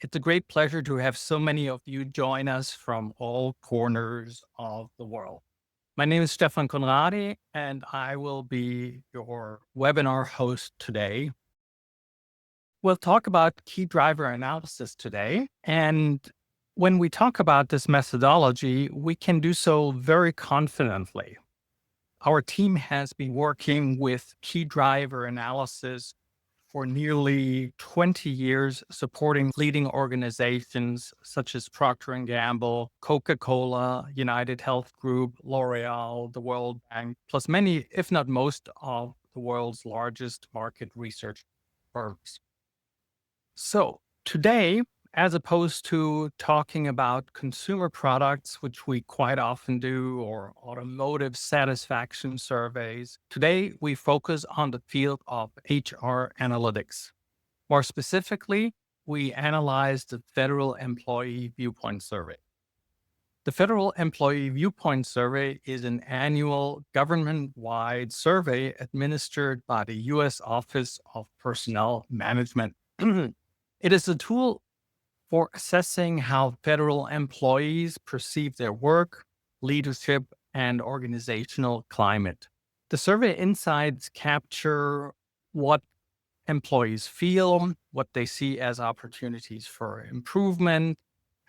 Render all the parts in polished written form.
It's a great pleasure to have so many of you join us from all corners of the world. My name is Stefan Conradi, and I will be your webinar host today. We'll talk about key driver analysis today. And when we talk about this methodology, we can do so very confidently. Our team has been working with key driver analysis for nearly 20 years, supporting leading organizations such as Procter & Gamble, Coca-Cola, United Health Group, L'Oreal, the World Bank, plus many, if not most, of the world's largest market research firms. So today, as opposed to talking about consumer products, which we quite often do, or automotive satisfaction surveys, today we focus on the field of HR analytics. More specifically, we analyze the Federal Employee Viewpoint Survey. The Federal Employee Viewpoint Survey is an annual government-wide survey administered by the U.S. Office of Personnel Management. It is a tool for assessing how federal employees perceive their work, leadership, and organizational climate. The survey insights capture what employees feel, what they see as opportunities for improvement,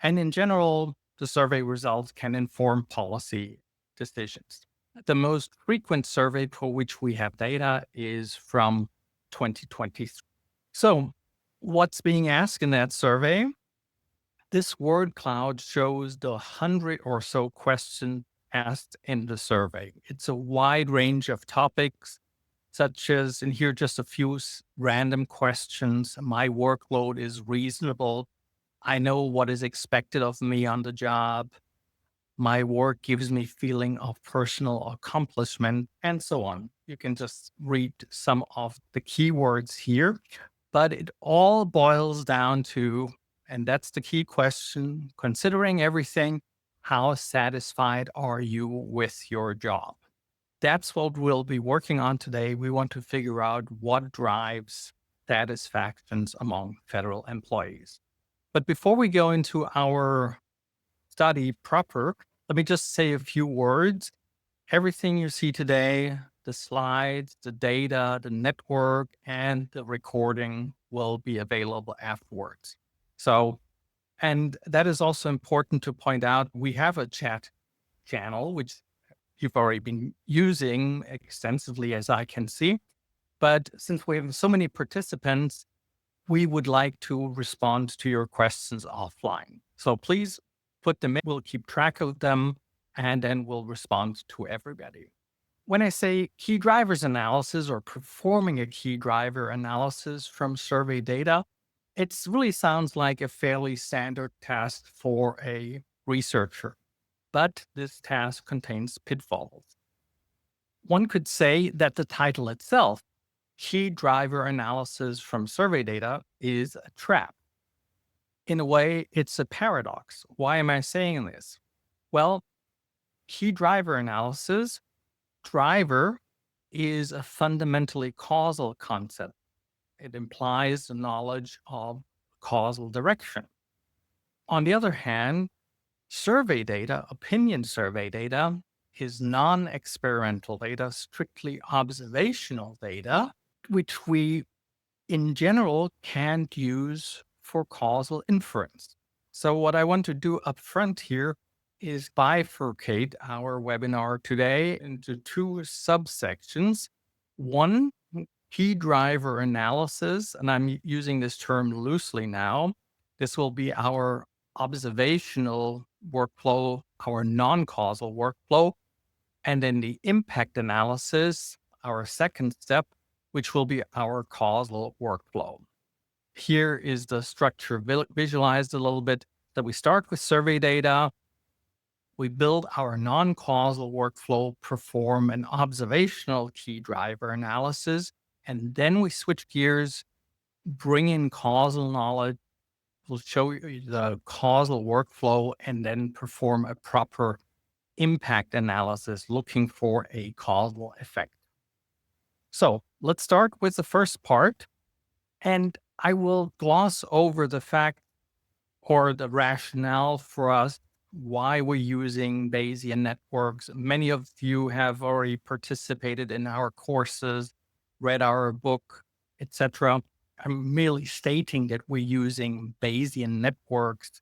and in general, the survey results can inform policy decisions. The most frequent survey for which we have data is from 2023. So, what's being asked in that survey? This word cloud shows the 100 or so questions asked in the survey. It's a wide range of topics, such as, and here just a few random questions. My workload is reasonable. I know what is expected of me on the job. My work gives me feeling of personal accomplishment, and so on. You can just read some of the keywords here, but it all boils down to, and that's the key question, considering everything, how satisfied are you with your job? That's what we'll be working on today. We want to figure out what drives satisfactions among federal employees. But before we go into our study proper, let me just say a few words. Everything you see today, the slides, the data, the network, and the recording will be available afterwards. So, and that is also important to point out. We have a chat channel, which you've already been using extensively, as I can see. But since we have so many participants, we would like to respond to your questions offline. So please put them in. We'll keep track of them, and then we'll respond to everybody. When I say key drivers analysis or performing a key driver analysis from survey data, it really sounds like a fairly standard task for a researcher, but this task contains pitfalls. One could say that the title itself, Key Driver Analysis from Survey Data, is a trap. In a way, it's a paradox. Why am I saying this? Well, key driver analysis, driver is a fundamentally causal concept. It implies the knowledge of causal direction. On the other hand, survey data, opinion survey data, is non-experimental data, strictly observational data, which we in general can't use for causal inference. So what I want to do up front here is bifurcate our webinar today into two subsections. One, key driver analysis, and I'm using this term loosely now. This will be our observational workflow, our non-causal workflow, and then the impact analysis, our second step, which will be our causal workflow. Here is the structure visualized a little bit, that we start with survey data. We build our non-causal workflow, perform an observational key driver analysis, and then we switch gears, bring in causal knowledge. We'll show you the causal workflow and then perform a proper impact analysis looking for a causal effect. So let's start with the first part, and I will gloss over the fact or the rationale for us, why we're using Bayesian networks. Many of you have already participated in our courses, read our book, etc. I'm merely stating that we're using Bayesian networks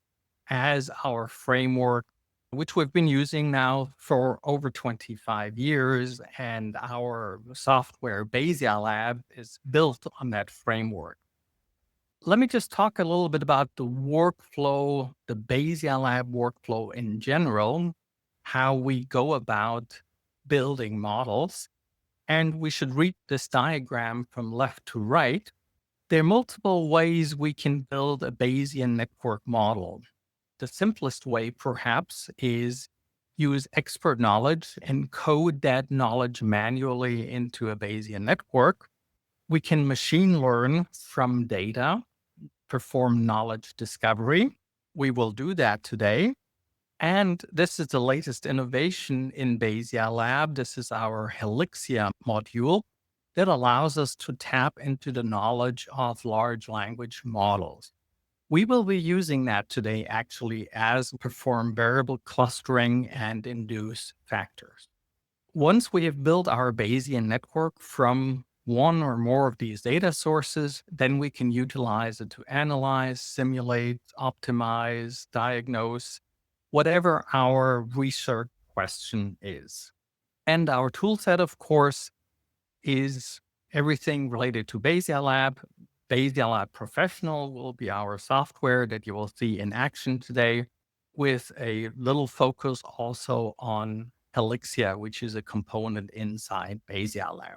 as our framework, which we've been using now for over 25 years. And our software, BayesiaLab, is built on that framework. Let me just talk a little bit about the workflow, the BayesiaLab workflow in general, how we go about building models. And we should read this diagram from left to right. There are multiple ways we can build a Bayesian network model. The simplest way, perhaps, is use expert knowledge and code that knowledge manually into a Bayesian network. We can machine learn from data, perform knowledge discovery. We will do that today. And this is the latest innovation in BayesiaLab. This is our Helixia module that allows us to tap into the knowledge of large language models. We will be using that today actually as perform variable clustering and induce factors. Once we have built our Bayesian network from one or more of these data sources, then we can utilize it to analyze, simulate, optimize, diagnose, whatever our research question is. And our tool set, of course, is everything related to BayesiaLab. BayesiaLab Professional will be our software that you will see in action today, with a little focus also on Helixia, which is a component inside BayesiaLab.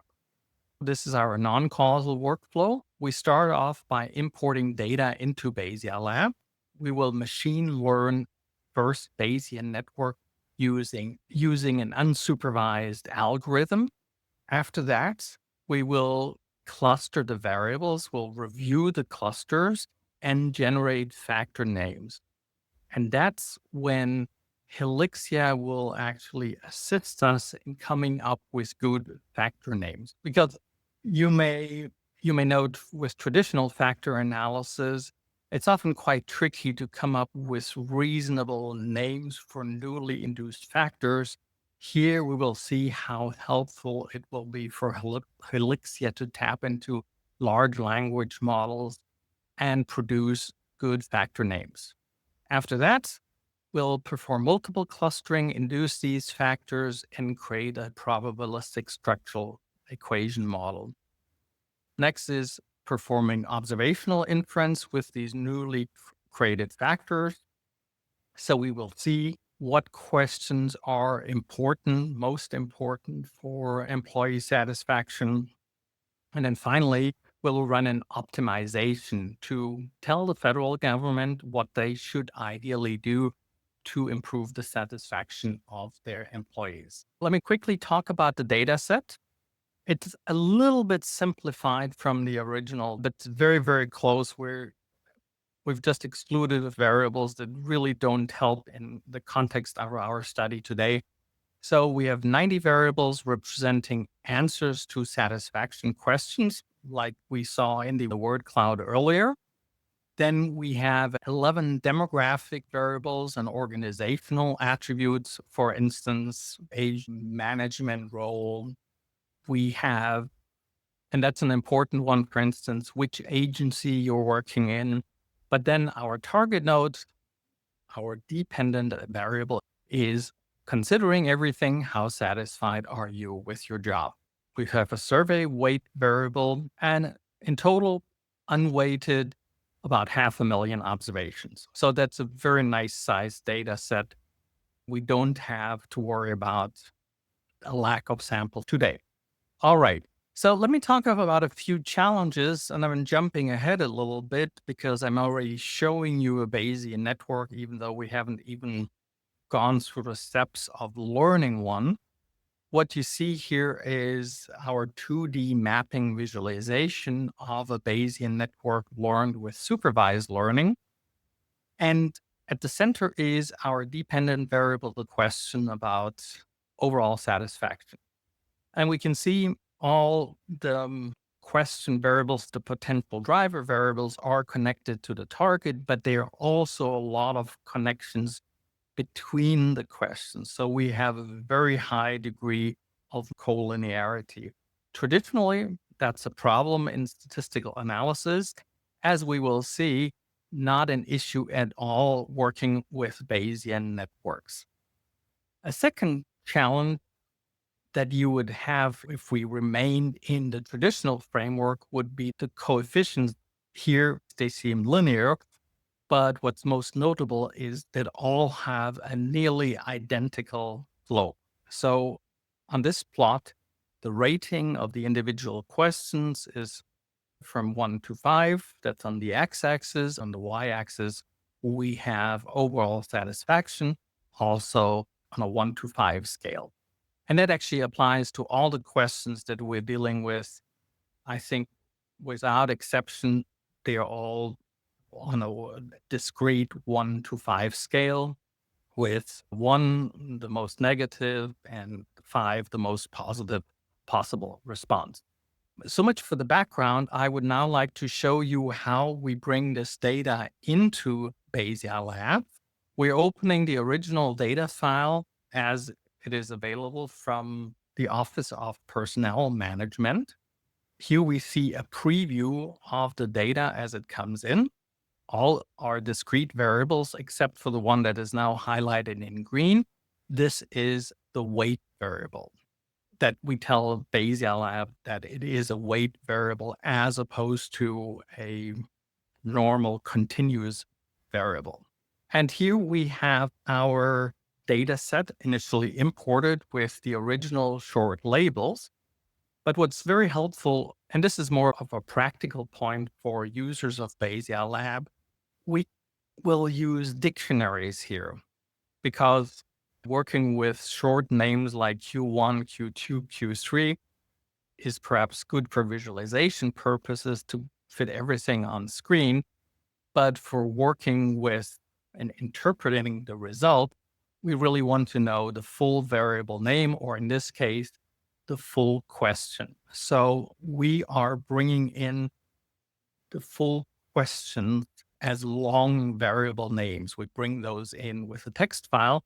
This is our non-causal workflow. We start off by importing data into BayesiaLab. We will machine learn first Bayesian network using an unsupervised algorithm. After that, we will cluster the variables, we'll review the clusters and generate factor names. And that's when Helixia will actually assist us in coming up with good factor names. Because you may note with traditional factor analysis, it's often quite tricky to come up with reasonable names for newly induced factors. Here we will see how helpful it will be for Helixia to tap into large language models and produce good factor names. After that, we'll perform multiple clustering, induce these factors, and create a probabilistic structural equation model. Next is performing observational inference with these newly created factors. So we will see what questions are important, most important for employee satisfaction. And then finally, we'll run an optimization to tell the federal government what they should ideally do to improve the satisfaction of their employees. Let me quickly talk about the data set. It's a little bit simplified from the original, but it's very, very close. We've just excluded variables that really don't help in the context of our study today. So we have 90 variables representing answers to satisfaction questions, like we saw in the word cloud earlier. Then we have 11 demographic variables and organizational attributes, for instance, age, management role. We have, and that's an important one, for instance, which agency you're working in. But then our target nodes, our dependent variable, is considering everything, how satisfied are you with your job? We have a survey weight variable, and in total, unweighted, about 500,000 observations. So that's a very nice sized data set. We don't have to worry about a lack of sample today. All right. So let me talk about a few challenges, and I'm jumping ahead a little bit because I'm already showing you a Bayesian network, even though we haven't even gone through the steps of learning one. What you see here is our 2D mapping visualization of a Bayesian network learned with supervised learning. And at the center is our dependent variable, the question about overall satisfaction. And we can see all the question variables, the potential driver variables, are connected to the target, but there are also a lot of connections between the questions. So we have a very high degree of collinearity. Traditionally, that's a problem in statistical analysis, as we will see, not an issue at all working with Bayesian networks. A second challenge that you would have if we remained in the traditional framework would be the coefficients. Here, they seem linear, but what's most notable is that all have a nearly identical slope. So on this plot, the rating of the individual questions is from 1 to 5. That's on the x-axis. On the y-axis, we have overall satisfaction, also on a 1 to 5 scale. And that actually applies to all the questions that we're dealing with. I think without exception, they're all on a discrete 1 to 5 scale, with 1 the most negative and 5 the most positive possible response. So much for the background. I would now like to show you how we bring this data into BayesiaLab. We're opening the original data file as it is available from the Office of Personnel Management. Here we see a preview of the data as it comes in. All are discrete variables except for the one that is now highlighted in green. This is the weight variable that we tell BayesiaLab that it is a weight variable as opposed to a normal continuous variable. And here we have our data set initially imported with the original short labels. But what's very helpful, and this is more of a practical point for users of BayesiaLab, we will use dictionaries here because working with short names like Q1, Q2, Q3 is perhaps good for visualization purposes to fit everything on screen. But for working with and interpreting the result, we really want to know the full variable name, or in this case, the full question. So we are bringing in the full question as long variable names. We bring those in with a text file.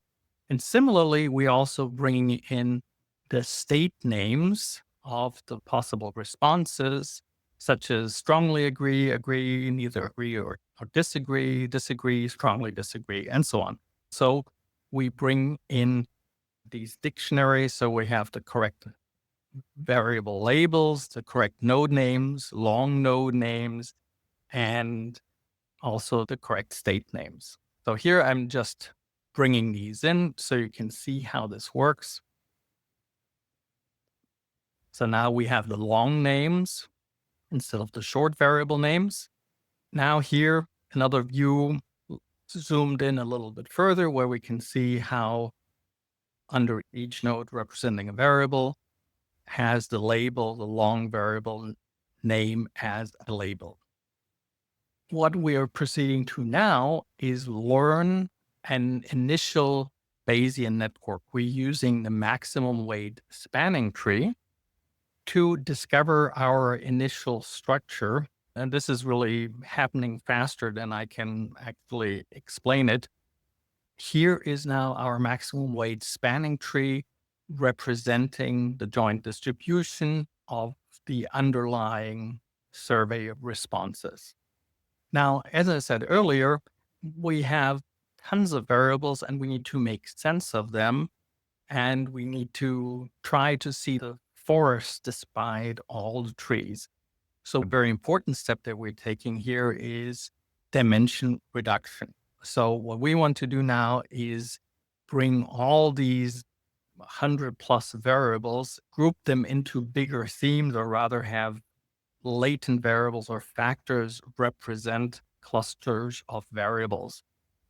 And similarly, we also bring in the state names of the possible responses, such as strongly agree, agree, neither agree or disagree, disagree, strongly disagree, and so on. So we bring in these dictionaries. So we have the correct variable labels, the correct node names, long node names, and also the correct state names. So here I'm just bringing these in so you can see how this works. So now we have the long names instead of the short variable names. Now here, another view zoomed in a little bit further where we can see how under each node representing a variable has the label, the long variable name as a label. What we are proceeding to now is learn an initial Bayesian network. We're using the maximum weight spanning tree to discover our initial structure. And this is really happening faster than I can actually explain it. Here is now our maximum weight spanning tree representing the joint distribution of the underlying survey of responses. Now, as I said earlier, we have tons of variables and we need to make sense of them. And we need to try to see the forest despite all the trees. So a very important step that we're taking here is dimension reduction. So what we want to do now is bring all these 100 plus variables, group them into bigger themes, or rather have latent variables or factors represent clusters of variables.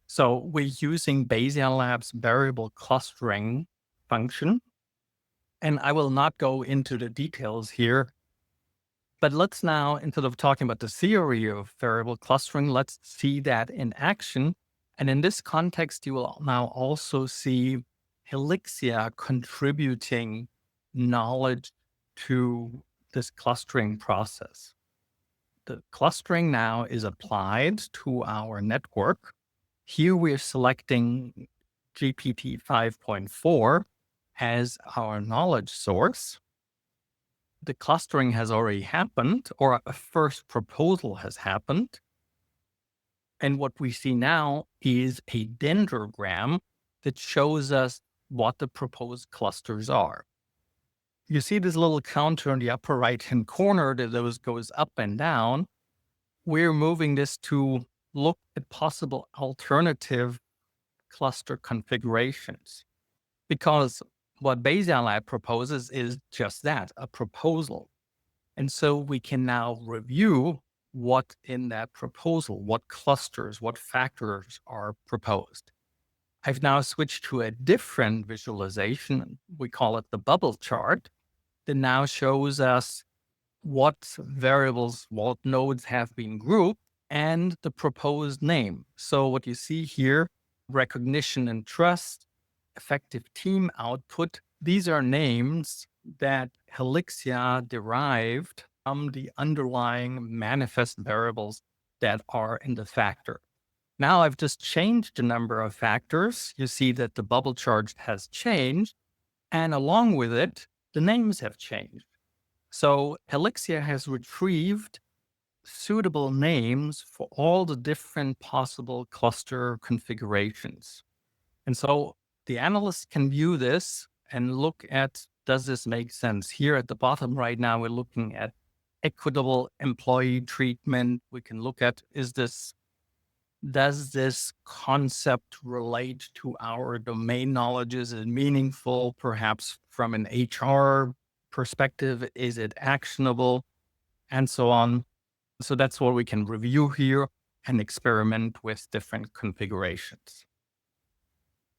So we're using BayesiaLab's variable clustering function. And I will not go into the details here, but let's now, instead of talking about the theory of variable clustering, let's see that in action. And in this context, you will now also see Helixia contributing knowledge to this clustering process. The clustering now is applied to our network. Here we're selecting GPT 5.4 as our knowledge source. The clustering has already happened, or a first proposal has happened. And what we see now is a dendrogram that shows us what the proposed clusters are. You see this little counter in the upper right-hand corner that goes up and down. We're moving this to look at possible alternative cluster configurations, because what BayesiaLab proposes is just that, a proposal. And so we can now review what in that proposal, what clusters, what factors are proposed. I've now switched to a different visualization. We call it the bubble chart, that now shows us what variables, what nodes have been grouped, and the proposed name. So what you see here, recognition and trust, effective team output, these are names that Helixia derived from the underlying manifest variables that are in the factor. Now I've just changed the number of factors. You see that the bubble chart has changed, and along with it, the names have changed. So Helixia has retrieved suitable names for all the different possible cluster configurations. And so the analyst can view this and look at, does this make sense? Here at the bottom right now, we're looking at equitable employee treatment. We can look at, does this concept relate to our domain knowledge? Is it meaningful? Perhaps from an HR perspective, is it actionable? And so on. So that's what we can review here and experiment with different configurations.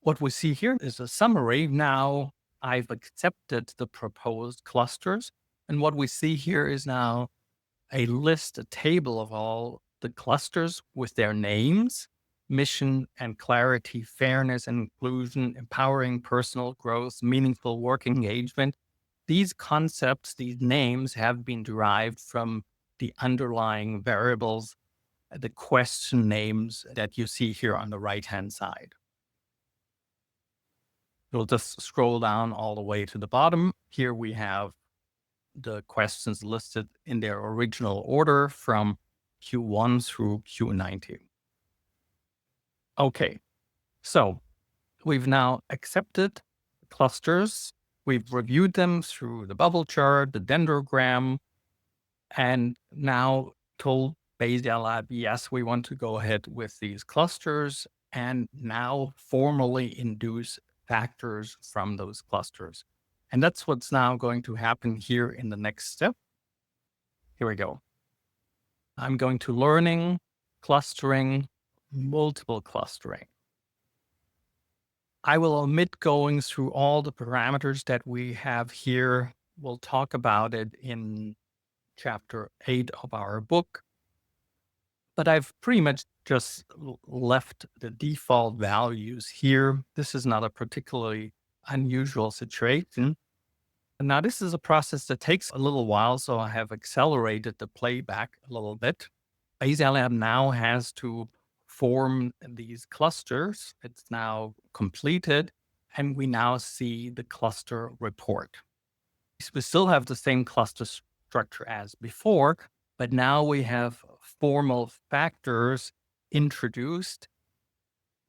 What we see here is a summary. Now I've accepted the proposed clusters. And what we see here is now a list, a table of all the clusters with their names, mission and clarity, fairness and inclusion, empowering personal growth, meaningful work engagement. These concepts, these names have been derived from the underlying variables, the question names that you see here on the right-hand side. We'll just scroll down all the way to the bottom. Here we have the questions listed in their original order from Q1 through Q19. Okay, so we've now accepted clusters. We've reviewed them through the bubble chart, the dendrogram, and now told BayesiaLab, yes, we want to go ahead with these clusters and now formally induce factors from those clusters. And that's what's now going to happen here in the next step. Here we go. I'm going to learning, clustering, multiple clustering. I will omit going through all the parameters that we have here. We'll talk about it in chapter 8 of our book. But I've pretty much just left the default values here. This is not a particularly unusual situation. Now, this is a process that takes a little while, so I have accelerated the playback a little bit. BayesiaLab now has to form these clusters. It's now completed, and we now see the cluster report. We still have the same cluster structure as before, but now we have formal factors introduced,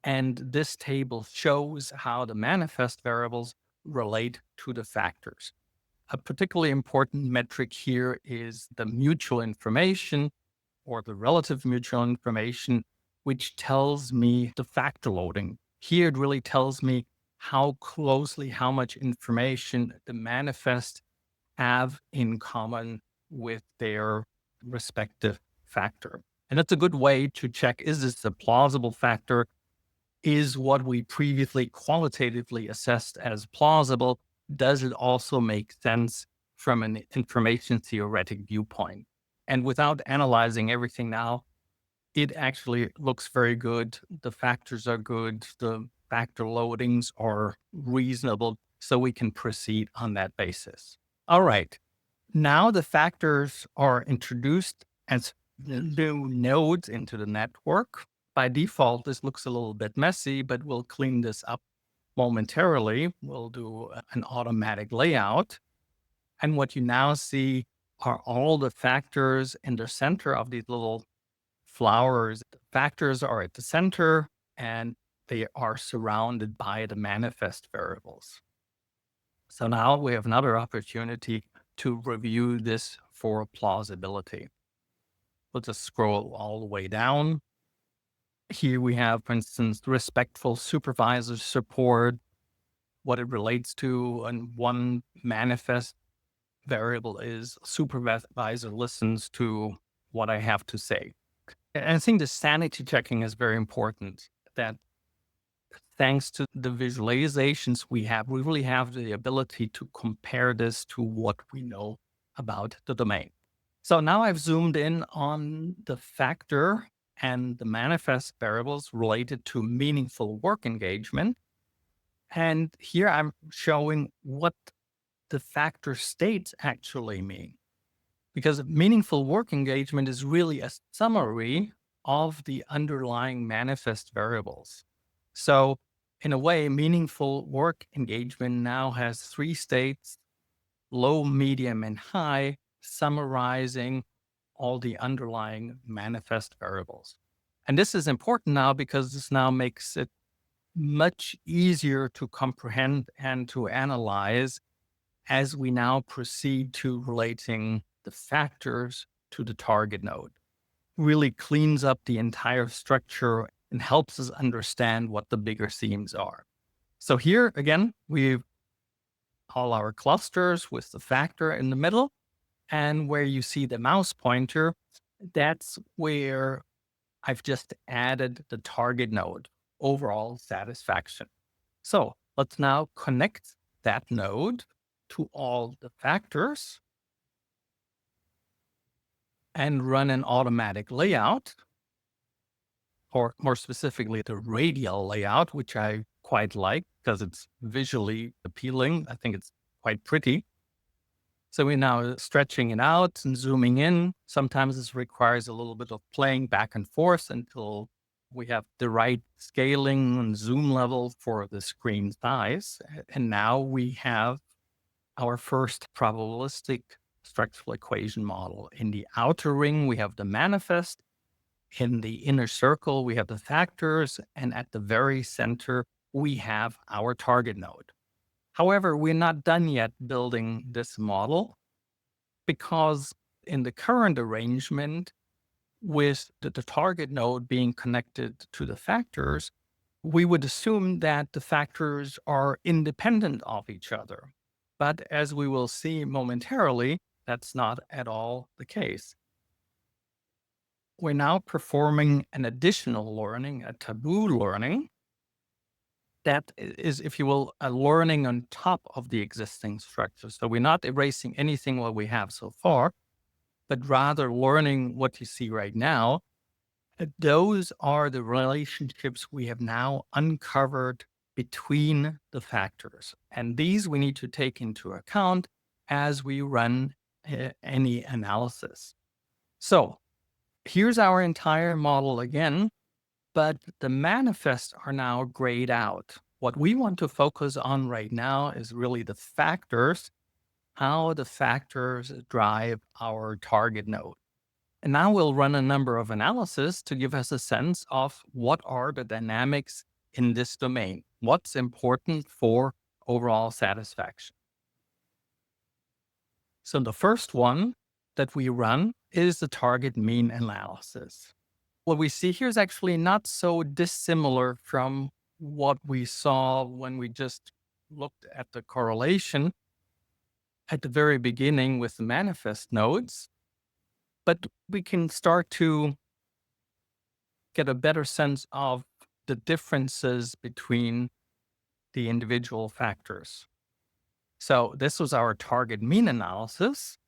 and this table shows how the manifest variables relate to the factors. A particularly important metric here is the mutual information or the relative mutual information, which tells me the factor loading. Here it really tells me how closely, how much information the manifest have in common with their respective factor. And that's a good way to check, is this a plausible factor? Is what we previously qualitatively assessed as plausible, does it also make sense from an information theoretic viewpoint? And without analyzing everything now, it actually looks very good. The factors are good. The factor loadings are reasonable. So we can proceed on that basis. All right. Now the factors are introduced as new nodes into the network. By default, this looks a little bit messy, but we'll clean this up momentarily. We'll do an automatic layout. And what you now see are all the factors in the center of these little flowers. The factors are at the center and they are surrounded by the manifest variables. So now we have another opportunity to review this for plausibility. We'll just scroll all the way down. Here we have, for instance, respectful supervisor support, what it relates to, and one manifest variable is supervisor listens to what I have to say. And I think the sanity checking is very important, that thanks to the visualizations we have, we really have the ability to compare this to what we know about the domain. So now I've zoomed in on the factor and the manifest variables related to meaningful work engagement. And here I'm showing what the factor states actually mean. Because meaningful work engagement is really a summary of the underlying manifest variables. So in a way, meaningful work engagement now has three states: low, medium, and high, summarizing all the underlying manifest variables. And this is important now because this now makes it much easier to comprehend and to analyze as we now proceed to relating the factors to the target node. Really cleans up the entire structure and helps us understand what the bigger themes are. So here again, we've all our clusters with the factor in the middle. And where you see the mouse pointer, that's where I've just added the target node, overall satisfaction. So let's now connect that node to all the factors and run an automatic layout, or more specifically, the radial layout, which I quite like because it's visually appealing. I think it's quite pretty. So we're now stretching it out and zooming in. Sometimes this requires a little bit of playing back and forth until we have the right scaling and zoom level for the screen size. And now we have our first probabilistic structural equation model. In the outer ring, we have the manifest. In the inner circle, we have the factors. And at the very center, we have our target node. However, we're not done yet building this model because in the current arrangement, with the target node being connected to the factors, we would assume that the factors are independent of each other. But as we will see momentarily, that's not at all the case. We're now performing an additional learning, a taboo learning, that is, if you will, a learning on top of the existing structure. So we're not erasing anything what we have so far, but rather learning what you see right now. Those are the relationships we have now uncovered between the factors. And these we need to take into account as we run any analysis. So here's our entire model again, but the manifests are now grayed out. What we want to focus on right now is really the factors, how the factors drive our target node. And now we'll run a number of analyses to give us a sense of what are the dynamics in this domain, what's important for overall satisfaction. So the first one that we run is the target mean analysis. What we see here is actually not so dissimilar from what we saw when we just looked at the correlation at the very beginning with the manifest nodes. But we can start to get a better sense of the differences between the individual factors. So this was our target mean analysis.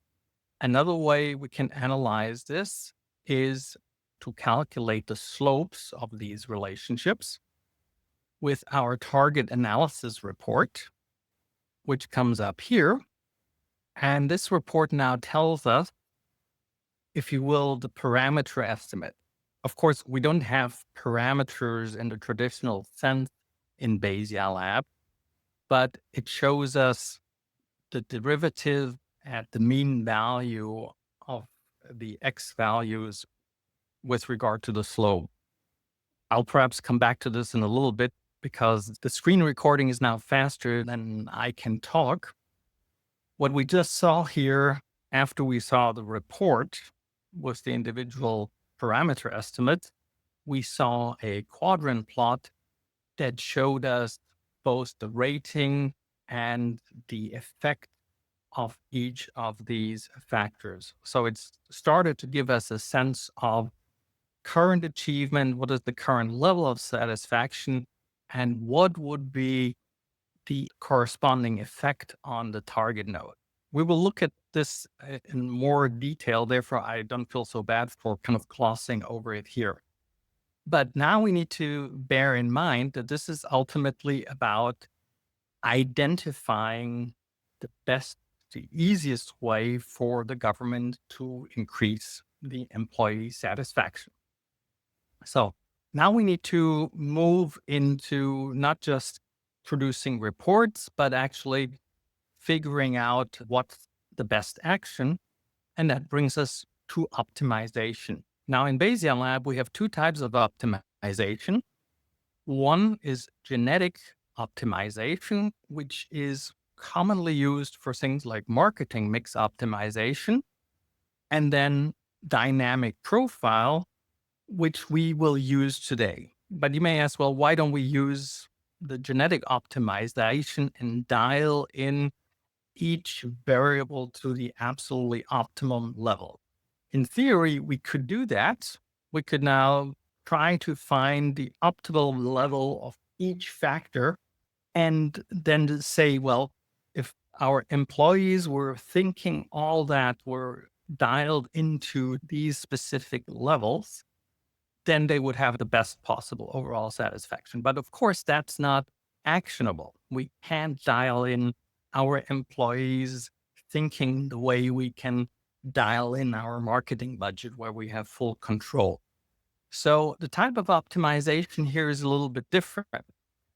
Another way we can analyze this is to calculate the slopes of these relationships with our target analysis report, which comes up here. And this report now tells us, if you will, the parameter estimate. Of course, we don't have parameters in the traditional sense in BayesiaLab, but it shows us the derivative at the mean value of the x values with regard to the slope. I'll perhaps come back to this in a little bit because the screen recording is now faster than I can talk. What we just saw here after we saw the report was the individual parameter estimate. We saw a quadrant plot that showed us both the rating and the effect of each of these factors. So it's started to give us a sense of current achievement, what is the current level of satisfaction, and what would be the corresponding effect on the target node. We will look at this in more detail. Therefore, I don't feel so bad for kind of glossing over it here. But now we need to bear in mind that this is ultimately about identifying the best, the easiest way for the government to increase the employee satisfaction. So now we need to move into not just producing reports, but actually figuring out what's the best action. And that brings us to optimization. Now, in BayesiaLab, we have two types of optimization. One is genetic optimization, which is commonly used for things like marketing mix optimization, and then dynamic profile, which we will use today. But you may ask, well, why don't we use the genetic optimization and dial in each variable to the absolutely optimum level? In theory, we could do that. We could now try to find the optimal level of each factor and then to say, well, if our employees were thinking all that were dialed into these specific levels, then they would have the best possible overall satisfaction. But of course, that's not actionable. We can't dial in our employees thinking the way we can dial in our marketing budget where we have full control. So the type of optimization here is a little bit different.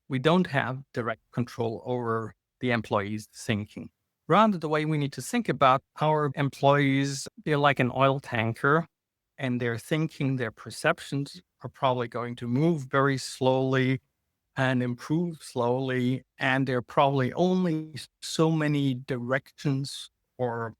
We don't have direct control over the employees' thinking. Rather, the way we need to think about our employees, they're like an oil tanker, and their thinking, their perceptions are probably going to move very slowly and improve slowly. And there are probably only so many directions or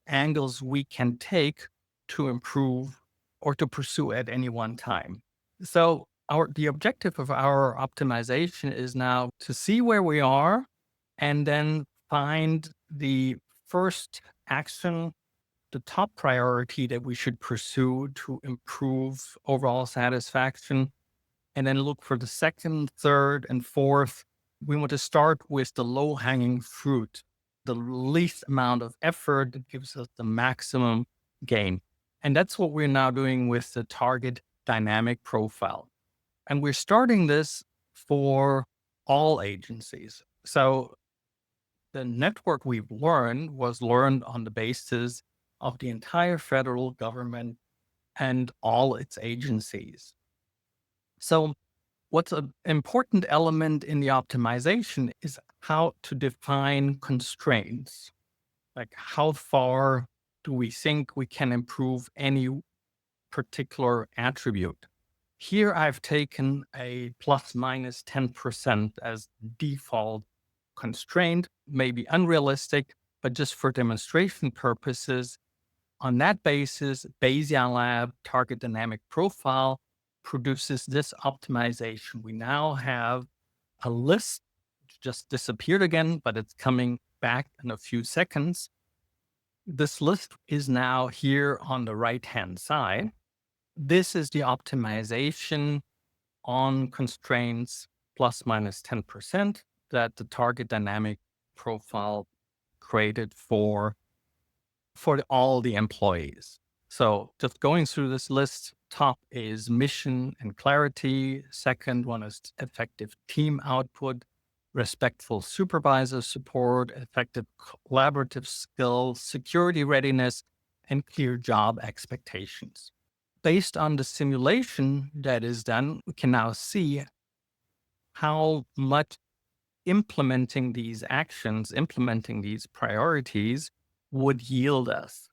angles we can take to improve or to pursue at any one time. So the objective of our optimization is now to see where we are and then find the first action, the top priority that we should pursue to improve overall satisfaction, and then look for the second, third, and fourth. We want to start with the low hanging fruit, the least amount of effort that gives us the maximum gain. And that's what we're now doing with the target dynamic profile. And we're starting this for all agencies. So the network we've learned was learned on the basis of the entire federal government and all its agencies. So what's an important element in the optimization is how to define constraints. Like, how far do we think we can improve any particular attribute? Here, I've taken a plus minus 10% as default constraint, maybe unrealistic, but just for demonstration purposes. On that basis, BayesiaLab Target Dynamic Profile produces this optimization. We now have a list, which just disappeared again, but it's coming back in a few seconds. This list is now here on the right-hand side. This is the optimization on constraints plus minus 10% that the Target Dynamic Profile created for all the employees. So just going through this list, top is mission and clarity. Second one is effective team output. respectful supervisor support, effective collaborative skills, security readiness, and clear job expectations. Based on the simulation that is done, we can now see how much implementing these actions, implementing these priorities would yield us.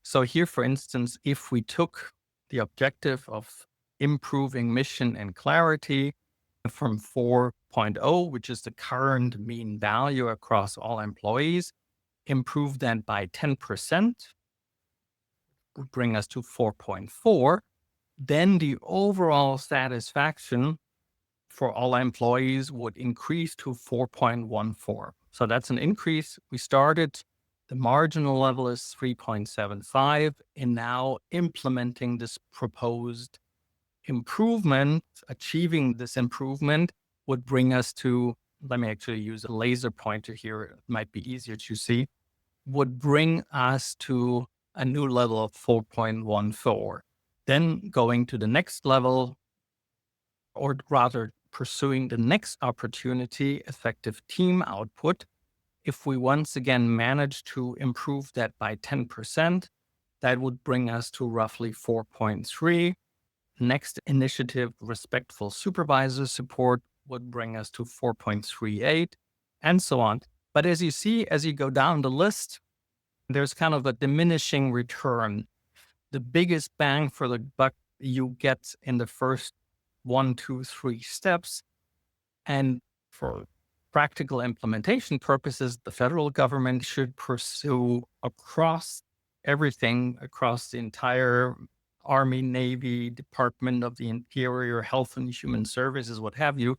So here, for instance, if we took the objective of improving mission and clarity from 4.0, which is the current mean value across all employees, improve that by 10%, would bring us to 4.4, then the overall satisfaction for all employees would increase to 4.14. So that's an increase. We started, the marginal level is 3.75, and now implementing this proposed improvement, achieving this improvement would bring us to, let me actually use a laser pointer here, it might be easier to see, would bring us to a new level of 4.14. Then going to the next level, or rather pursuing the next opportunity, effective team output, if we once again manage to improve that by 10%, that would bring us to roughly 4.3. Next initiative, respectful supervisor support, would bring us to 4.38, and so on. But as you see, as you go down the list, there's kind of a diminishing return. The biggest bang for the buck you get in the first 1, 2, 3 steps. And for practical implementation purposes, the federal government should pursue across everything, across the entire Army, Navy, Department of the Interior, Health and Human Services, what have you.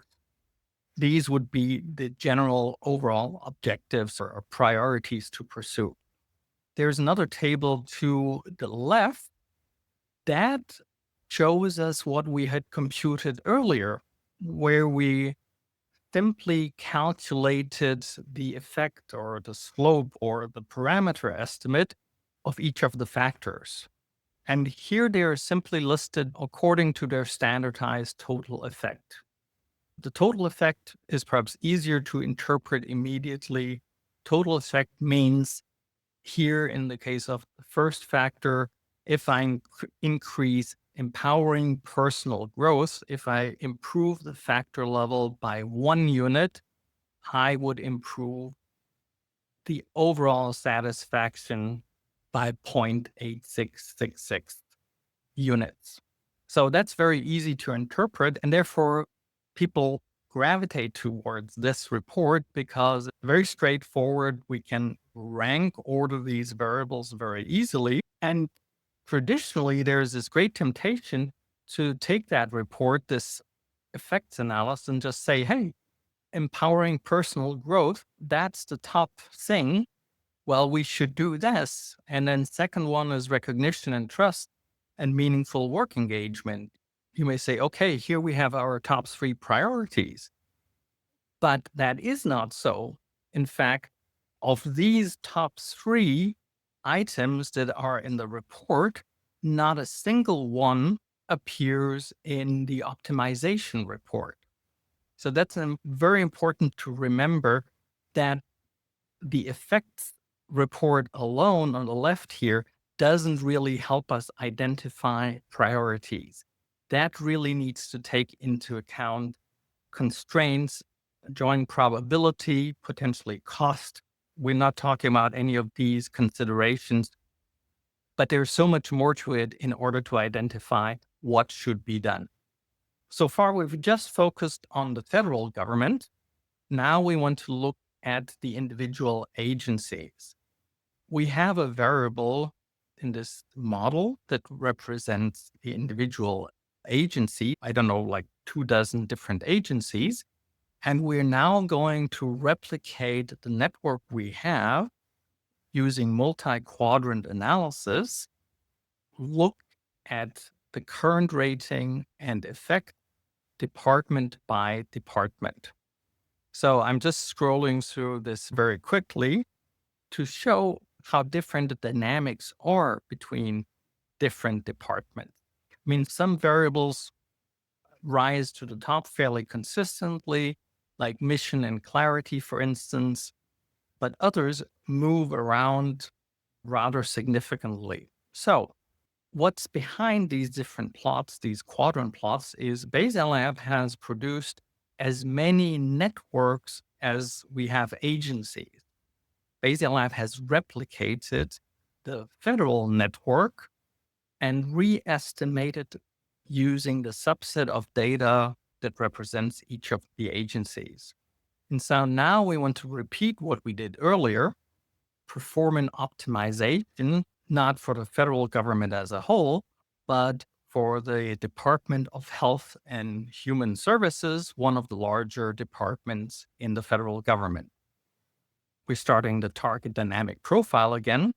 These would be the general overall objectives or priorities to pursue. There's another table to the left that shows us what we had computed earlier, where we simply calculated the effect or the slope or the parameter estimate of each of the factors. And here they are simply listed according to their standardized total effect. The total effect is perhaps easier to interpret immediately. Total effect means here in the case of the first factor, if I increase empowering personal growth, if I improve the factor level by 1 unit, I would improve the overall satisfaction by 0.8666 units. So that's very easy to interpret, and therefore people gravitate towards this report because it's very straightforward. We can rank order these variables very easily. And traditionally, there's this great temptation to take that report, this effects analysis, and just say, hey, empowering personal growth, that's the top thing. Well, we should do this. And then second one is recognition and trust and meaningful work engagement. You may say, okay, here we have our top 3 priorities. But that is not so. In fact, of these top 3 items that are in the report, not a single one appears in the optimization report. So that's very important to remember, that the effects report alone on the left here doesn't really help us identify priorities. That really needs to take into account constraints, joint probability, potentially cost. We're not talking about any of these considerations, but there's so much more to it in order to identify what should be done. So far, we've just focused on the federal government. Now we want to look at the individual agencies. We have a variable in this model that represents the individual agency. I don't know, like 24 different agencies. And we're now going to replicate the network we have using multi-quadrant analysis, look at the current rating and effect department by department. So I'm just scrolling through this very quickly to show how different the dynamics are between different departments. I mean, some variables rise to the top fairly consistently. like mission and clarity, for instance, but others move around rather significantly. So what's behind these different plots, these quadrant plots, is BayesiaLab has produced as many networks as we have agencies. BayesiaLab has replicated the federal network and re-estimated using the subset of data that represents each of the agencies. And so now we want to repeat what we did earlier, perform an optimization, not for the federal government as a whole, but for the Department of Health and Human Services, one of the larger departments in the federal government. We're starting the target dynamic profile again.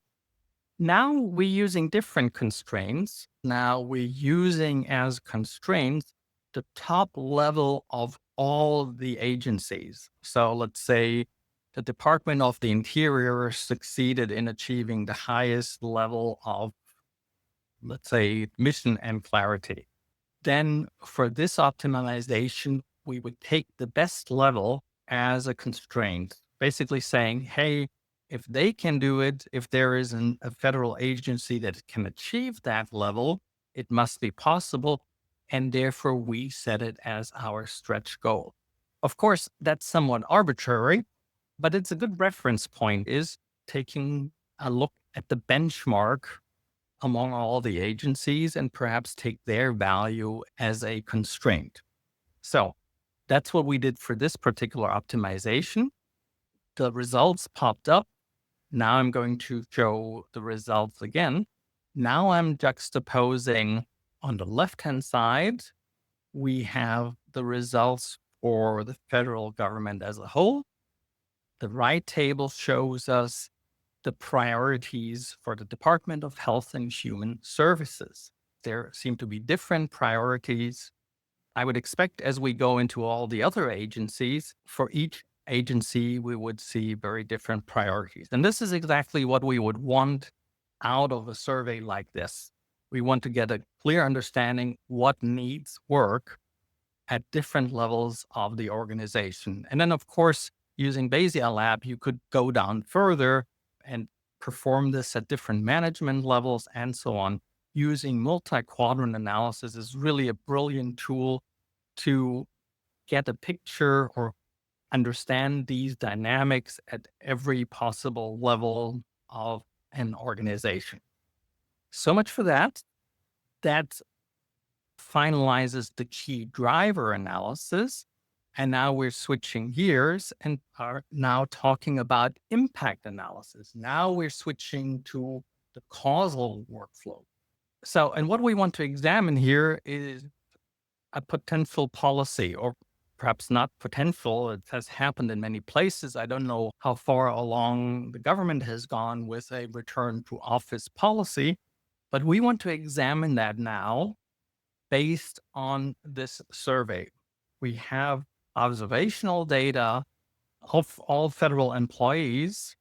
Now we're using different constraints. Now we're using as constraints the top level of all the agencies. So let's say the Department of the Interior succeeded in achieving the highest level of, let's say, mission and clarity. Then for this optimization, we would take the best level as a constraint, basically saying, hey, if they can do it, if there is a federal agency that can achieve that level, it must be possible. And therefore, we set it as our stretch goal. Of course, that's somewhat arbitrary, but it's a good reference point, is taking a look at the benchmark among all the agencies and perhaps take their value as a constraint. So that's what we did for this particular optimization. The results popped up. Now I'm going to show the results again. Now I'm juxtaposing on the left-hand side, we have the results for the federal government as a whole. The right table shows us the priorities for the Department of Health and Human Services. There seem to be different priorities. I would expect as we go into all the other agencies, for each agency, we would see very different priorities. And this is exactly what we would want out of a survey like this. We want to get a clear understanding what needs work at different levels of the organization. And then, of course, using BayesiaLab, you could go down further and perform this at different management levels and so on. Using multi-quadrant analysis is really a brilliant tool to get a picture or understand these dynamics at every possible level of an organization. So much for that. That finalizes the key driver analysis. And now we're switching gears and are now talking about impact analysis. Now we're switching to the causal workflow. So, and what we want to examine here is a potential policy, or perhaps not potential. It has happened in many places. I don't know how far along the government has gone with a return to office policy, but we want to examine that now based on this survey. We have observational data of all federal employees.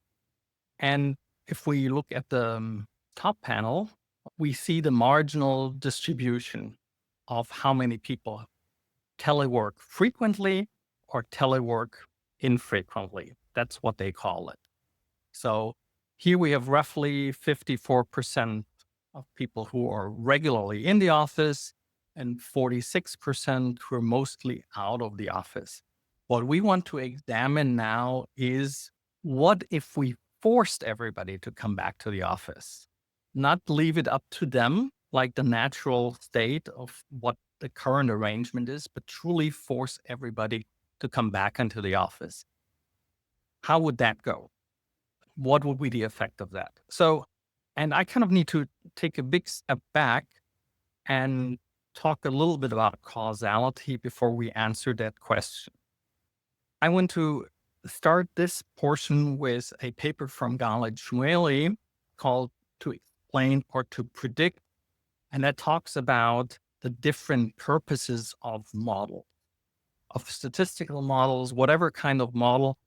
And if we look at the top panel, we see the marginal distribution of how many people telework frequently or telework infrequently. That's what they call it. So here we have roughly 54% of people who are regularly in the office and 46% who are mostly out of the office. What we want to examine now is, what if we forced everybody to come back to the office? Not leave it up to them, like the natural state of what the current arrangement is, but truly force everybody to come back into the office. How would that go? What would be the effect of that? So, and I kind of need to take a big step back and talk a little bit about causality before we answer that question. I want to start this portion with a paper from Khaled Shmueli called "To Explain or to Predict," and that talks about the different purposes of models, of statistical models, whatever kind of model.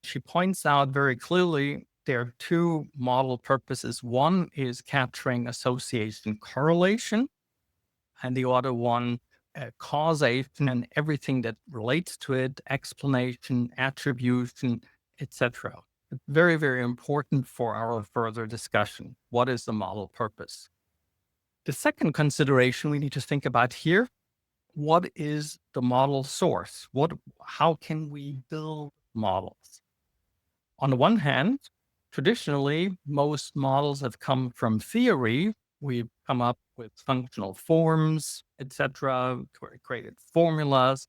She points out very clearly there are two model purposes. One is capturing association correlation, and the other one causation and everything that relates to it, explanation, attribution, etc. Very, very important for our further discussion. What is the model purpose? The second consideration we need to think about here, what is the model source? How can we build models? On the one hand, traditionally, most models have come from theory. We've come up with functional forms, etc., created formulas.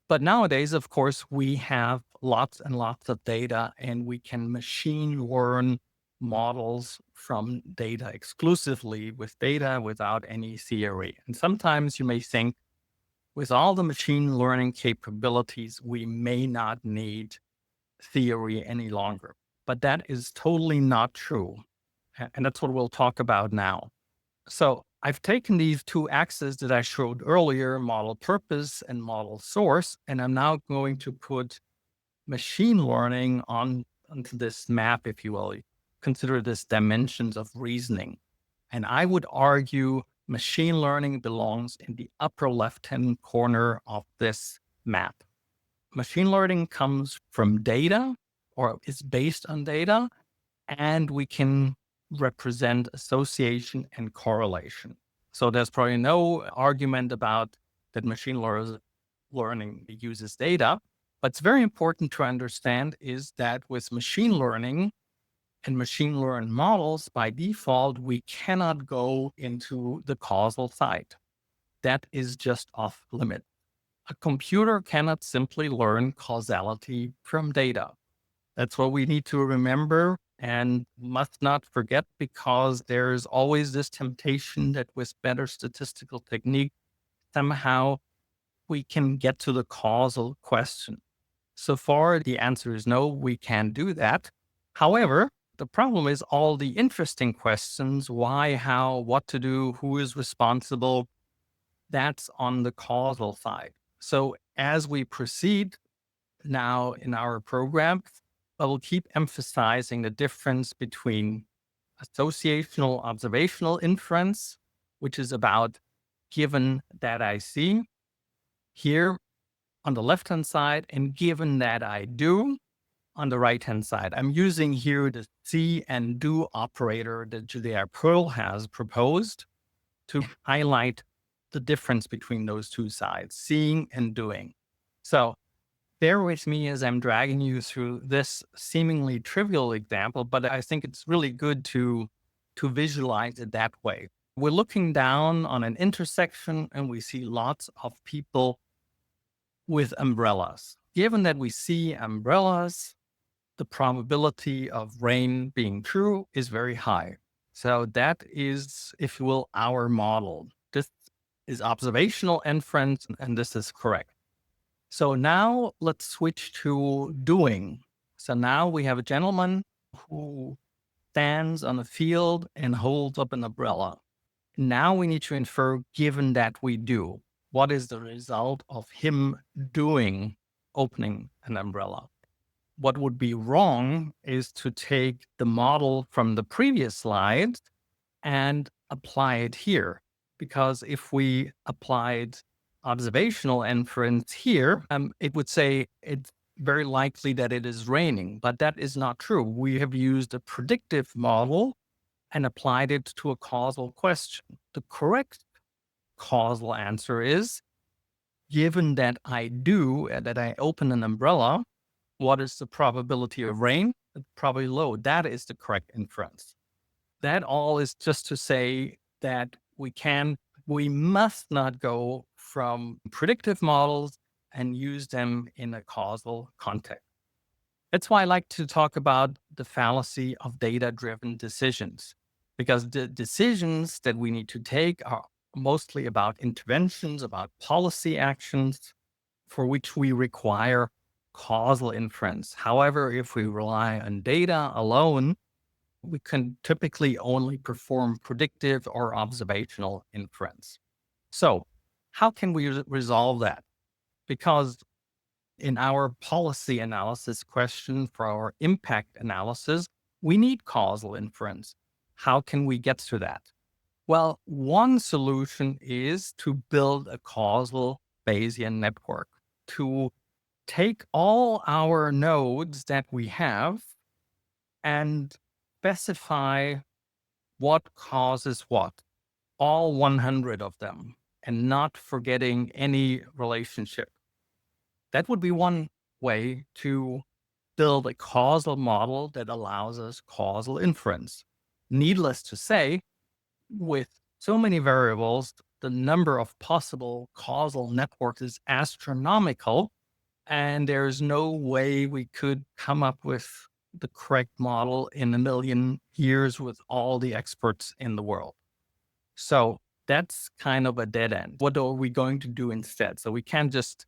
But nowadays, of course, we have lots and lots of data, and we can machine learn models from data exclusively with data without any theory. And sometimes you may think, with all the machine learning capabilities, we may not need theory any longer. But that is totally not true. And that's what we'll talk about now. So I've taken these two axes that I showed earlier, model purpose and model source, and I'm now going to put machine learning onto this map, if you will. Consider this dimensions of reasoning. And I would argue machine learning belongs in the upper left-hand corner of this map. Machine learning comes from data or is based on data, and we can represent association and correlation. So there's probably no argument about that machine learning uses data. What's very important to understand is that with machine learning and machine learned models, by default, we cannot go into the causal side. That is just off limit. A computer cannot simply learn causality from data. That's what we need to remember and must not forget, because there's always this temptation that with better statistical technique, somehow we can get to the causal question. So far, the answer is no, we can't do that. However, the problem is all the interesting questions: why, how, what to do, who is responsible. That's on the causal side. So as we proceed now in our program, I will keep emphasizing the difference between associational observational inference, which is about given that I see here on the left-hand side, and given that I do on the right-hand side. I'm using here the see and do operator that Judea Pearl has proposed to highlight the difference between those two sides, seeing and doing. So bear with me as I'm dragging you through this seemingly trivial example, but I think it's really good to visualize it that way. We're looking down on an intersection and we see lots of people with umbrellas. Given that we see umbrellas, the probability of rain being true is very high. So that is, if you will, our model. This is observational inference, and this is correct. So now let's switch to doing. So now we have a gentleman who stands on a field and holds up an umbrella. Now we need to infer, given that we do, what is the result of him doing, opening an umbrella? What would be wrong is to take the model from the previous slide and apply it here. Because if we applied observational inference here, it would say it's very likely that it is raining, but that is not true. We have used a predictive model and applied it to a causal question. The correct causal answer is, given that I do, that I open an umbrella, what is the probability of rain? It's probably low. That is the correct inference. That all is just to say that we must not go from predictive models and use them in a causal context. That's why I like to talk about the fallacy of data-driven decisions, because the decisions that we need to take are mostly about interventions, about policy actions for which we require causal inference. However, if we rely on data alone, we can typically only perform predictive or observational inference. So how can we resolve that? Because in our policy analysis question for our impact analysis, we need causal inference. How can we get to that? Well, one solution is to build a causal Bayesian network to take all our nodes that we have and specify what causes what, all 100 of them, and not forgetting any relationship. That would be one way to build a causal model that allows us causal inference. Needless to say, with so many variables, the number of possible causal networks is astronomical, and there's no way we could come up with the correct model in a million years with all the experts in the world. So that's kind of a dead end. What are we going to do instead? So we can't just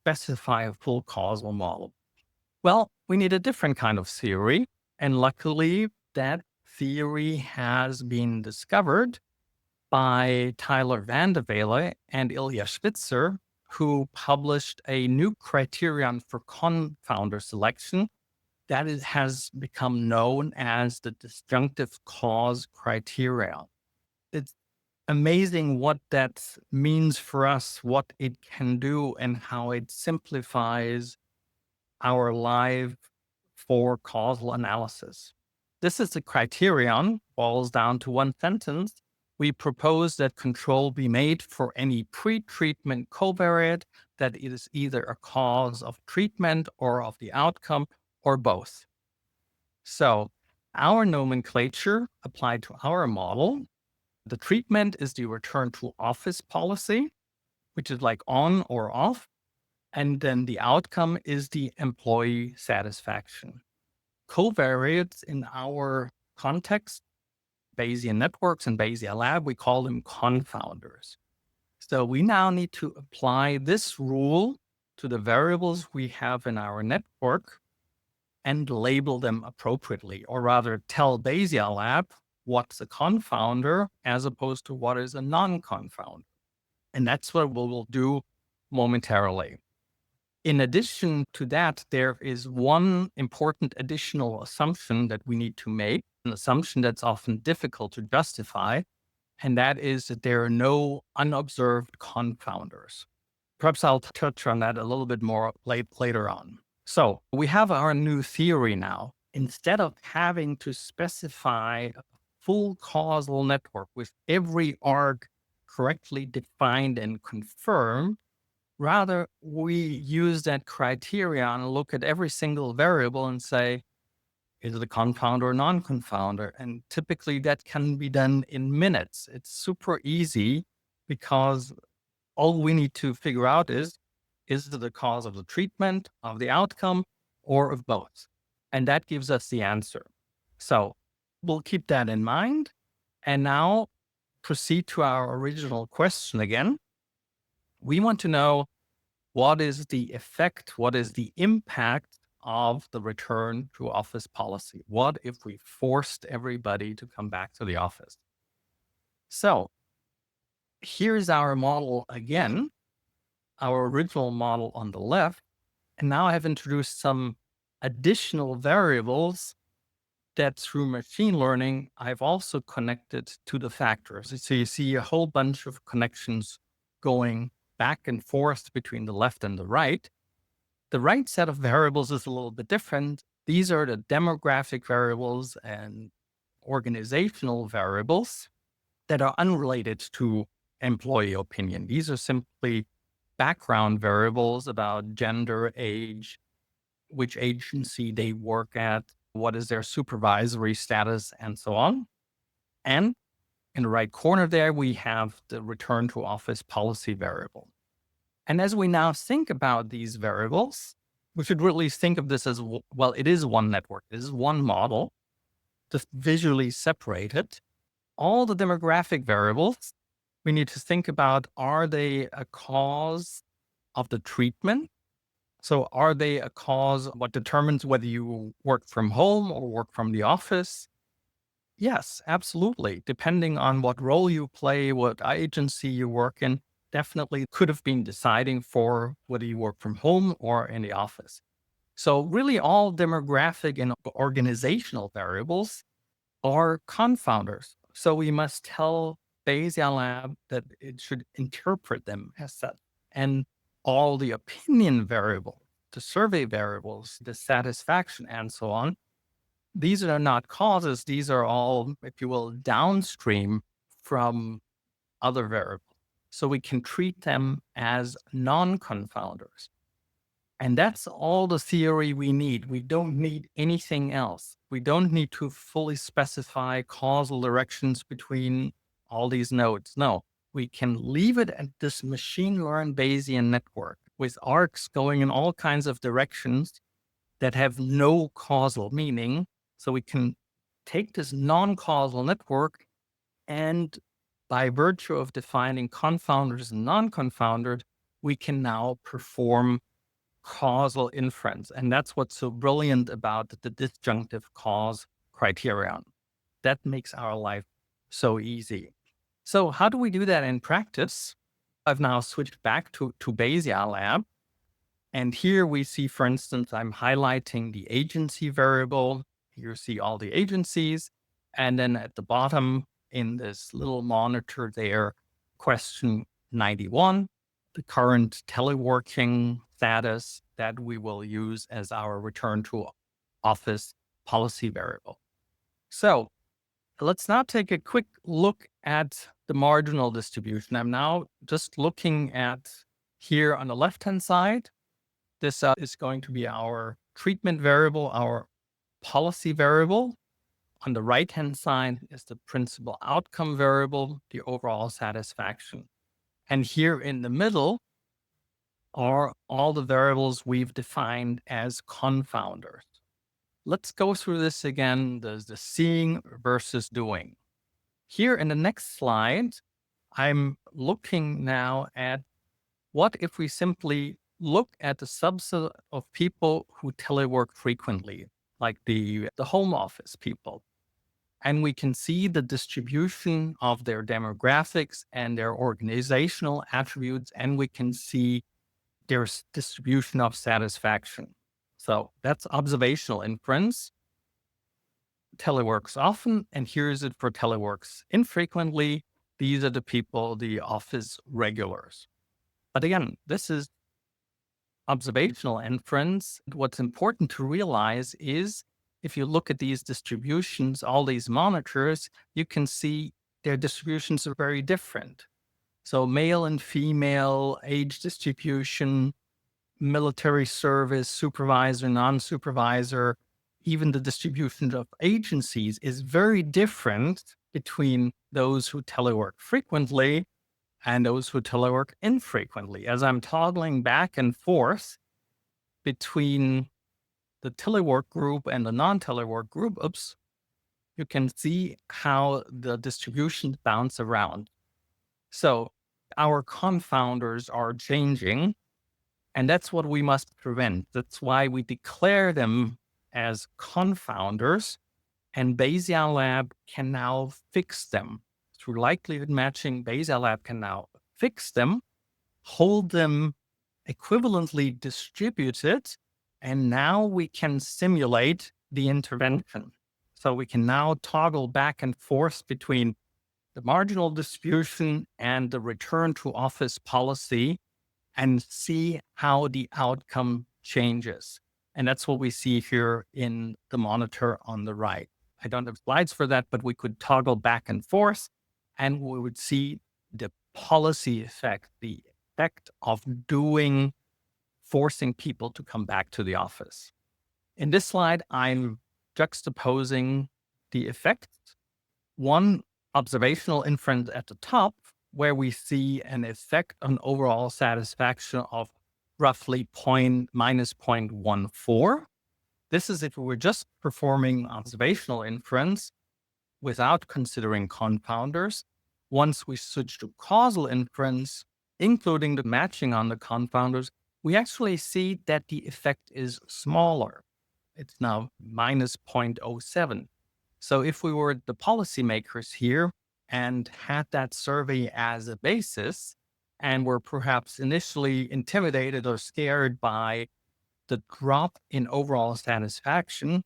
specify a full causal model. Well, we need a different kind of theory. And luckily, that theory has been discovered by Tyler Van de Velde and Ilya Spitzer, who published a new criterion for confounder selection that has become known as the disjunctive cause criterion. It's amazing what that means for us, what it can do, and how it simplifies our life for causal analysis. This is the criterion, boils down to one sentence. We propose that control be made for any pre-treatment covariate that is either a cause of treatment or of the outcome or both. So our nomenclature applied to our model, the treatment is the return to office policy, which is like on or off. And then the outcome is the employee satisfaction. Covariates in our context, Bayesian networks and BayesiaLab, we call them confounders. So we now need to apply this rule to the variables we have in our network and label them appropriately, or rather tell BayesiaLab what's a confounder as opposed to what is a non-confounder. And that's what we will do momentarily. In addition to that, there is one important additional assumption that we need to make, an assumption that's often difficult to justify, and that is that there are no unobserved confounders. Perhaps I'll touch on that a little bit more later on. So we have our new theory now. Instead of having to specify a full causal network with every arc correctly defined and confirmed, rather, we use that criterion and look at every single variable and say, is it a confounder or non-confounder? And typically that can be done in minutes. It's super easy because all we need to figure out is it the cause of the treatment, of the outcome, or of both? And that gives us the answer. So we'll keep that in mind. And now proceed to our original question again. We want to know, what is the effect? What is the impact of the return to office policy? What if we forced everybody to come back to the office? So here's our model again, our original model on the left. And now I have introduced some additional variables that through machine learning, I've also connected to the factors. So you see a whole bunch of connections going back and forth between the left and the right. The right set of variables is a little bit different. These are the demographic variables and organizational variables that are unrelated to employee opinion. These are simply background variables about gender, age, which agency they work at, what is their supervisory status, and so on. And in the right corner there, we have the return to office policy variable. And as we now think about these variables, we should really think of this as, well, it is one network. This is one model, just visually separated. All the demographic variables, we need to think about, are they a cause of the treatment? So are they a cause what determines whether you work from home or work from the office? Yes, absolutely. Depending on what role you play, what agency you work in, definitely could have been deciding for whether you work from home or in the office. So really all demographic and organizational variables are confounders. So we must tell BayesiaLab that it should interpret them as such. And all the opinion variables, the survey variables, the satisfaction, and so on, these are not causes. These are all, if you will, downstream from other variables. So we can treat them as non-confounders. And that's all the theory we need. We don't need anything else. We don't need to fully specify causal directions between all these nodes. No, we can leave it at this machine learned Bayesian network with arcs going in all kinds of directions that have no causal meaning. So we can take this non-causal network and by virtue of defining confounders and non-confounders, we can now perform causal inference. And that's what's so brilliant about the disjunctive cause criterion. That makes our life so easy. So how do we do that in practice? I've now switched back to BayesiaLab. And here we see, for instance, I'm highlighting the agency variable. You see all the agencies. And then at the bottom in this little monitor there, question 91, the current teleworking status that we will use as our return to office policy variable. So let's now take a quick look at the marginal distribution. I'm now just looking at here on the left-hand side. This is going to be our treatment variable, our policy variable. On the right-hand side is the principal outcome variable, the overall satisfaction. And here in the middle are all the variables we've defined as confounders. Let's go through this again, the seeing versus doing. Here in the next slide, I'm looking now at what if we simply look at the subset of people who telework frequently, like the home office people. And we can see the distribution of their demographics and their organizational attributes, and we can see their distribution of satisfaction. So that's observational inference. Teleworks often, and here's it for teleworks infrequently. These are the people, the office regulars. But again, this is observational inference. What's important to realize is if you look at these distributions, all these monitors, you can see their distributions are very different. So male and female, age distribution, military service, supervisor, non-supervisor, even the distribution of agencies is very different between those who telework frequently and those who telework infrequently. As I'm toggling back and forth between the telework group and the non-telework group, you can see how the distributions bounce around. So our confounders are changing, and that's what we must prevent. That's why we declare them as confounders, and BayesiaLab can now fix them. Through likelihood matching, BayesiaLab can now fix them, hold them equivalently distributed, and now we can simulate the intervention. So we can now toggle back and forth between the marginal distribution and the return to office policy and see how the outcome changes. And that's what we see here in the monitor on the right. I don't have slides for that, but we could toggle back and forth and we would see the policy effect, the effect of forcing people to come back to the office. In this slide, I'm juxtaposing the effects. One, observational inference at the top, where we see an effect on overall satisfaction of roughly minus 0.14. This is if we were just performing observational inference without considering confounders. Once we switch to causal inference, including the matching on the confounders, we actually see that the effect is smaller. It's now minus 0.07. So if we were the policymakers here and had that survey as a basis, and were perhaps initially intimidated or scared by the drop in overall satisfaction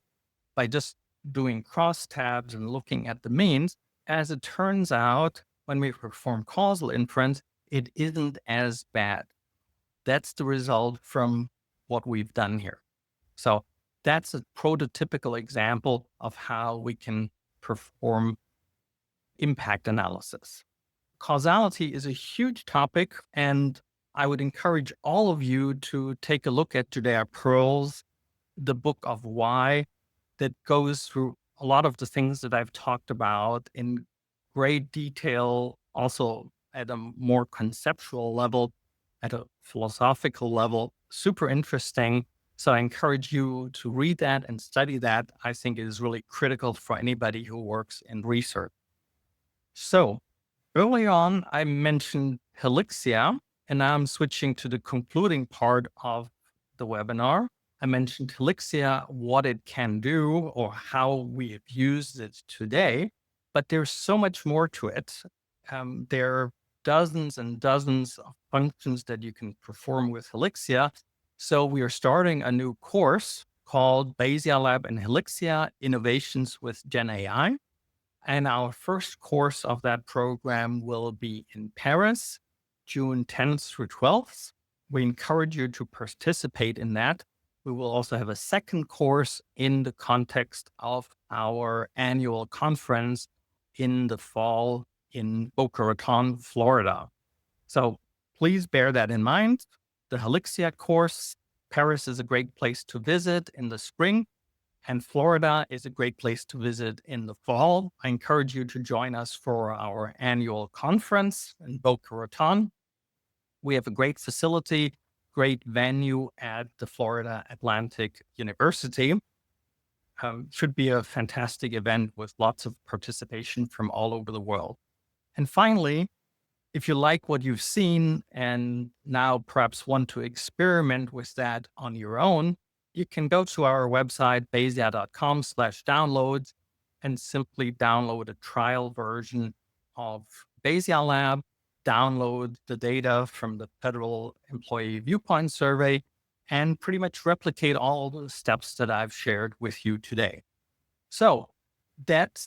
by just doing crosstabs and looking at the means, as it turns out, when we perform causal inference, it isn't as bad. That's the result from what we've done here. So that's a prototypical example of how we can perform impact analysis. Causality is a huge topic, and I would encourage all of you to take a look at Judea Pearl's The Book of Why, that goes through a lot of the things that I've talked about in great detail, also at a more conceptual level, at a philosophical level. Super interesting. So I encourage you to read that and study that. I think it is really critical for anybody who works in research. So early on, I mentioned Helixia, and now I'm switching to the concluding part of the webinar. I mentioned Helixia, what it can do, or how we have used it today, but there's so much more to it. There are dozens and dozens of functions that you can perform with Helixia. So we are starting a new course called BayesiaLab and Helixia Innovations with GenAI. And our first course of that program will be in Paris, June 10th through 12th. We encourage you to participate in that. We will also have a second course in the context of our annual conference in the fall in Boca Raton, Florida. So please bear that in mind. The Helixia course, Paris is a great place to visit in the spring, and Florida is a great place to visit in the fall. I encourage you to join us for our annual conference in Boca Raton. We have a great facility, great venue at the Florida Atlantic University. Should be a fantastic event with lots of participation from all over the world. And finally, if you like what you've seen and now perhaps want to experiment with that on your own, you can go to our website, beisia.com/downloads, and simply download a trial version of BayesiaLab, download the data from the Federal Employee Viewpoint Survey, and pretty much replicate all the steps that I've shared with you today. So that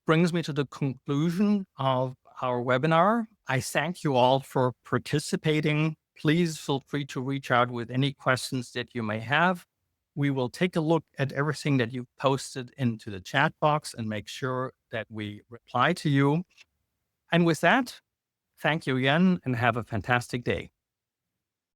brings me to the conclusion of our webinar. I thank you all for participating. Please feel free to reach out with any questions that you may have. We will take a look at everything that you've posted into the chat box and make sure that we reply to you. And with that, thank you again and have a fantastic day.